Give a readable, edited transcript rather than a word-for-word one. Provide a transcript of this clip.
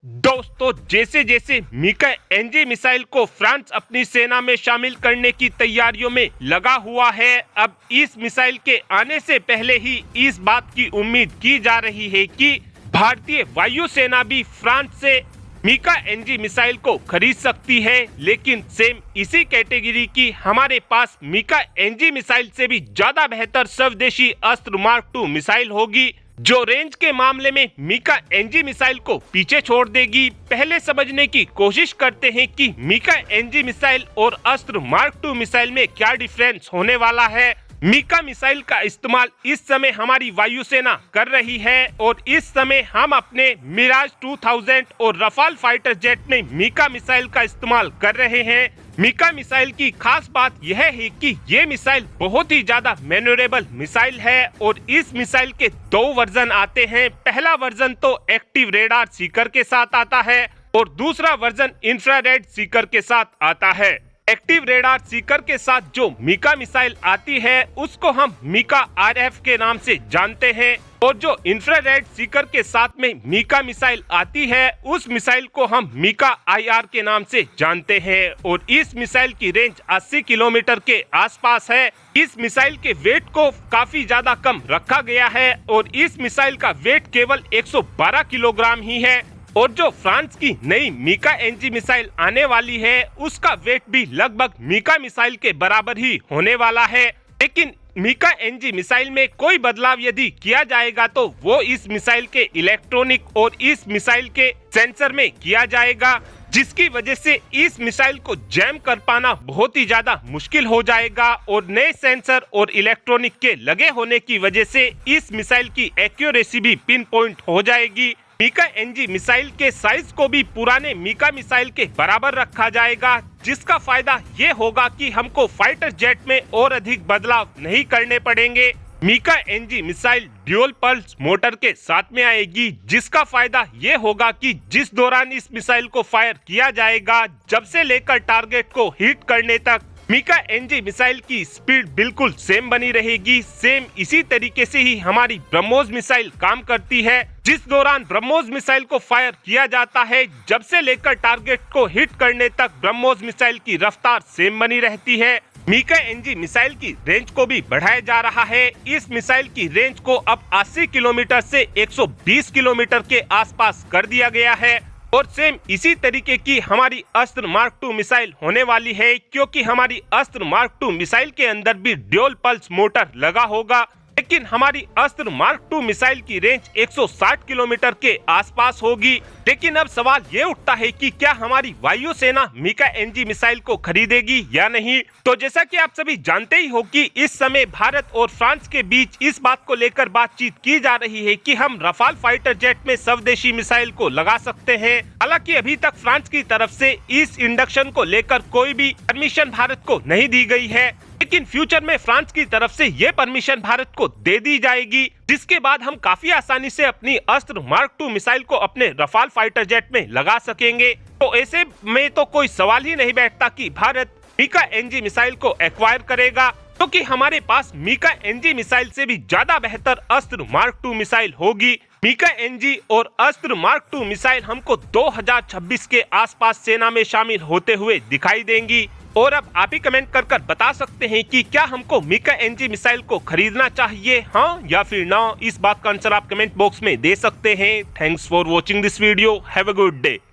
दोस्तों, जैसे जैसे मिका एनजी मिसाइल को फ्रांस अपनी सेना में शामिल करने की तैयारियों में लगा हुआ है, अब इस मिसाइल के आने से पहले ही इस बात की उम्मीद की जा रही है कि भारतीय वायुसेना भी फ्रांस से मिका एनजी मिसाइल को खरीद सकती है। लेकिन सेम इसी कैटेगरी की हमारे पास मिका एनजी मिसाइल से भी ज्यादा बेहतर स्वदेशी अस्त्र मार्क II मिसाइल होगी, जो रेंज के मामले में मिका एनजी मिसाइल को पीछे छोड़ देगी। पहले समझने की कोशिश करते हैं कि मिका एनजी मिसाइल और अस्त्र मार्क II मिसाइल में क्या डिफरेंस होने वाला है। मिका मिसाइल का इस्तेमाल इस समय हमारी वायुसेना कर रही है और इस समय हम अपने मिराज 2000 और रफाल फाइटर जेट में मिका मिसाइल का इस्तेमाल कर रहे हैं। मिका मिसाइल की खास बात यह है कि ये मिसाइल बहुत ही ज्यादा मैन्योरेबल मिसाइल है और इस मिसाइल के दो वर्जन आते हैं। पहला वर्जन तो एक्टिव रेडार सीकर के साथ आता है और दूसरा वर्जन इंफ्रारेड सीकर के साथ आता है। एक्टिव रेडार सीकर के साथ जो मिका मिसाइल आती है उसको हम मिका RF के नाम से जानते हैं और जो इंफ्रारेड सीकर के साथ में मिका मिसाइल आती है उस मिसाइल को हम मिका IR के नाम से जानते हैं और इस मिसाइल की रेंज 80 किलोमीटर के आसपास है। इस मिसाइल के वेट को काफी ज्यादा कम रखा गया है और इस मिसाइल का वेट केवल 112 किलोग्राम ही है और जो फ्रांस की नई मिका एनजी मिसाइल आने वाली है उसका वेट भी लगभग मिका मिसाइल के बराबर ही होने वाला है। लेकिन मिका एनजी मिसाइल में कोई बदलाव यदि किया जाएगा तो वो इस मिसाइल के इलेक्ट्रॉनिक और इस मिसाइल के सेंसर में किया जाएगा, जिसकी वजह से इस मिसाइल को जैम कर पाना बहुत ही ज्यादा मुश्किल हो जाएगा और नए सेंसर और इलेक्ट्रॉनिक के लगे होने की वजह से इस मिसाइल की एक्यूरेसी भी पिन पॉइंट हो जाएगी। मिका एनजी मिसाइल के साइज को भी पुराने मिका मिसाइल के बराबर रखा जाएगा, जिसका फायदा ये होगा कि हमको फाइटर जेट में और अधिक बदलाव नहीं करने पड़ेंगे। MICA NG missile dual pulse motor के साथ में आएगी, जिसका फायदा ये होगा कि जिस दौरान इस मिसाइल को फायर किया जाएगा, जब से लेकर टारगेट को हिट करने तक मिका एनजी मिसाइल की स्पीड बिल्कुल सेम बनी रहेगी। सेम इसी तरीके से ही हमारी ब्रह्मोस मिसाइल काम करती है। जिस दौरान ब्रह्मोस मिसाइल को फायर किया जाता है, जब से लेकर टारगेट को हिट करने तक ब्रह्मोस मिसाइल की रफ्तार सेम बनी रहती है। मिका एनजी मिसाइल की रेंज को भी बढ़ाया जा रहा है। इस मिसाइल की रेंज को अब 80 किलोमीटर से 120 किलोमीटर के आसपास कर दिया गया है और सेम इसी तरीके की हमारी अस्त्र मार्क II मिसाइल होने वाली है, क्योंकि हमारी अस्त्र मार्क II मिसाइल के अंदर भी ड्यूल पल्स मोटर लगा होगा। लेकिन हमारी अस्त्र मार्क II मिसाइल की रेंज 160 किलोमीटर के आसपास होगी। लेकिन अब सवाल ये उठता है कि क्या हमारी वायुसेना मिका एनजी मिसाइल को खरीदेगी या नहीं। तो जैसा कि आप सभी जानते ही हो कि इस समय भारत और फ्रांस के बीच इस बात को लेकर बातचीत की जा रही है कि हम रफाल फाइटर जेट में स्वदेशी मिसाइल को लगा सकते हैं। हालांकि अभी तक फ्रांस की तरफ से इस इंडक्शन को लेकर कोई भी परमिशन भारत को नहीं दी गई है, लेकिन फ्यूचर में फ्रांस की तरफ से ये परमिशन भारत को दे दी जाएगी, जिसके बाद हम काफी आसानी से अपनी अस्त्र मार्क II मिसाइल को अपने रफाल फाइटर जेट में लगा सकेंगे। तो ऐसे में तो कोई सवाल ही नहीं बैठता कि भारत मिका एनजी मिसाइल को एक्वायर करेगा, क्योंकि हमारे पास मिका एनजी मिसाइल से भी ज्यादा बेहतर अस्त्र मार्क II मिसाइल होगी। मिका एनजी और अस्त्र मार्क II मिसाइल हमको 2026 के आसपास सेना में शामिल होते हुए दिखाई देंगी। और अब आप ही कमेंट कर बता सकते हैं कि क्या हमको मिका एनजी मिसाइल को खरीदना चाहिए, हाँ या फिर ना। इस बात का आंसर आप कमेंट बॉक्स में दे सकते हैं। Thanks for watching this video. Have a good day.